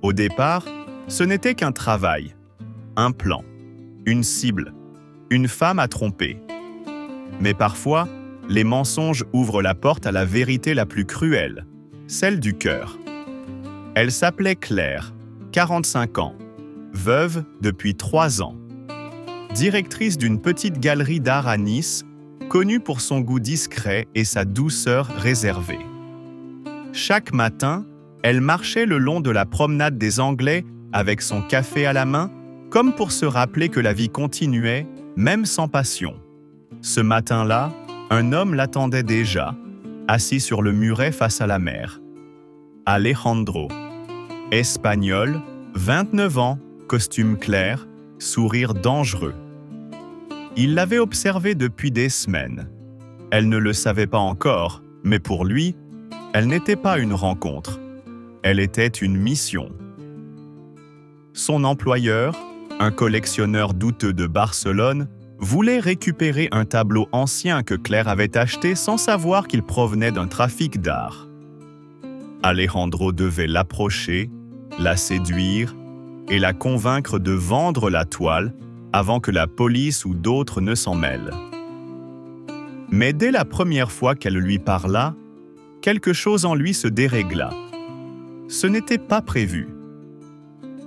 Au départ, ce n'était qu'un travail, un plan, une cible, une femme à tromper. Mais parfois, les mensonges ouvrent la porte à la vérité la plus cruelle, celle du cœur. Elle s'appelait Claire, 45 ans, veuve depuis 3 ans. Directrice d'une petite galerie d'art à Nice, connue pour son goût discret et sa douceur réservée. Chaque matin, elle marchait le long de la promenade des Anglais avec son café à la main, comme pour se rappeler que la vie continuait, même sans passion. Ce matin-là, un homme l'attendait déjà, assis sur le muret face à la mer. Alejandro. Espagnol, 29 ans, costume clair, sourire dangereux. Il l'avait observée depuis des semaines. Elle ne le savait pas encore, mais pour lui, elle n'était pas une rencontre. Elle était une mission. Son employeur, un collectionneur douteux de Barcelone, voulait récupérer un tableau ancien que Claire avait acheté sans savoir qu'il provenait d'un trafic d'art. Alejandro devait l'approcher, la séduire et la convaincre de vendre la toile avant que la police ou d'autres ne s'en mêlent. Mais dès la première fois qu'elle lui parla, quelque chose en lui se dérégla. Ce n'était pas prévu.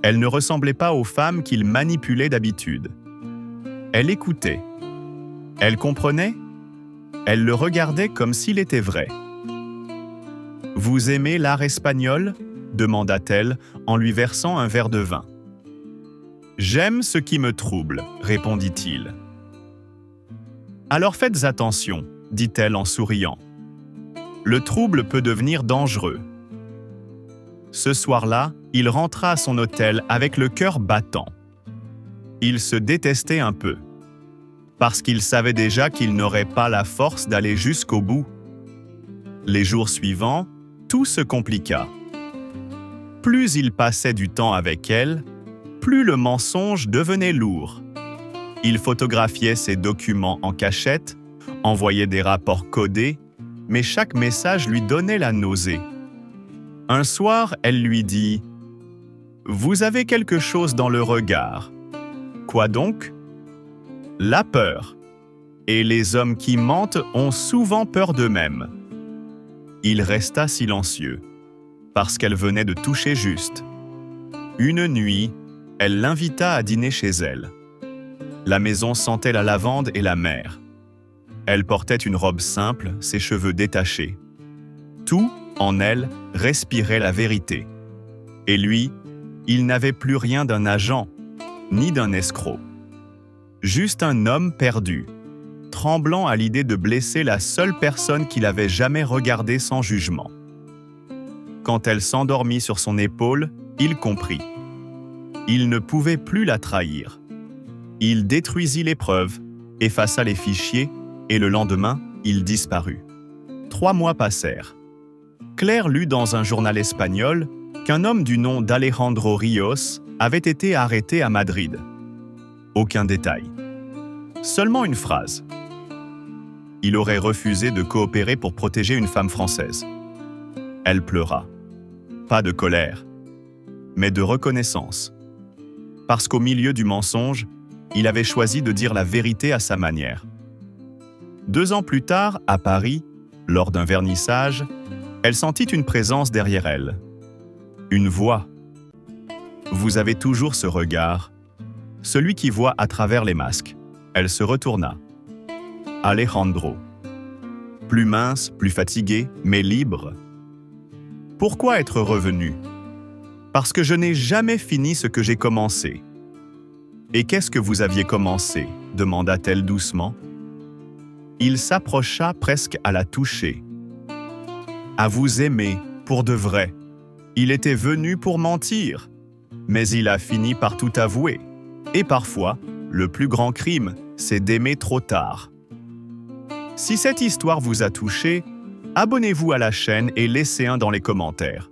Elle ne ressemblait pas aux femmes qu'il manipulait d'habitude. Elle écoutait. Elle comprenait. Elle le regardait comme s'il était vrai. « Vous aimez l'art espagnol ?» demanda-t-elle en lui versant un verre de vin. « J'aime ce qui me trouble », répondit-il. « Alors faites attention », dit-elle en souriant. « Le trouble peut devenir dangereux. » Ce soir-là, il rentra à son hôtel avec le cœur battant. Il se détestait un peu, parce qu'il savait déjà qu'il n'aurait pas la force d'aller jusqu'au bout. Les jours suivants, tout se compliqua. Plus il passait du temps avec elle, plus le mensonge devenait lourd. Il photographiait ses documents en cachette, envoyait des rapports codés, mais chaque message lui donnait la nausée. Un soir, elle lui dit « Vous avez quelque chose dans le regard. » « Quoi donc ? » « La peur. Et les hommes qui mentent ont souvent peur d'eux-mêmes. » Il resta silencieux, parce qu'elle venait de toucher juste. Une nuit, elle l'invita à dîner chez elle. La maison sentait la lavande et la mer. Elle portait une robe simple, ses cheveux détachés. Tout, en elle, respirait la vérité. Et lui, il n'avait plus rien d'un agent, ni d'un escroc. Juste un homme perdu, tremblant à l'idée de blesser la seule personne qu'il avait jamais regardée sans jugement. Quand elle s'endormit sur son épaule, il comprit. Il ne pouvait plus la trahir. Il détruisit les preuves, effaça les fichiers, et le lendemain, il disparut. 3 mois passèrent. Claire lut dans un journal espagnol qu'un homme du nom d'Alejandro Ríos avait été arrêté à Madrid. Aucun détail. Seulement une phrase. Il aurait refusé de coopérer pour protéger une femme française. Elle pleura. Pas de colère, mais de reconnaissance. Parce qu'au milieu du mensonge, il avait choisi de dire la vérité à sa manière. 2 ans plus tard, à Paris, lors d'un vernissage, elle sentit une présence derrière elle. Une voix. Vous avez toujours ce regard. Celui qui voit à travers les masques. Elle se retourna. Alejandro. Plus mince, plus fatigué, mais libre. Pourquoi être revenu? Parce que je n'ai jamais fini ce que j'ai commencé. Et qu'est-ce que vous aviez commencé? Demanda-t-elle doucement. Il s'approcha presque à la toucher. À vous aimer, pour de vrai. Il était venu pour mentir, mais il a fini par tout avouer. Et parfois, le plus grand crime, c'est d'aimer trop tard. Si cette histoire vous a touché, abonnez-vous à la chaîne et laissez un dans les commentaires.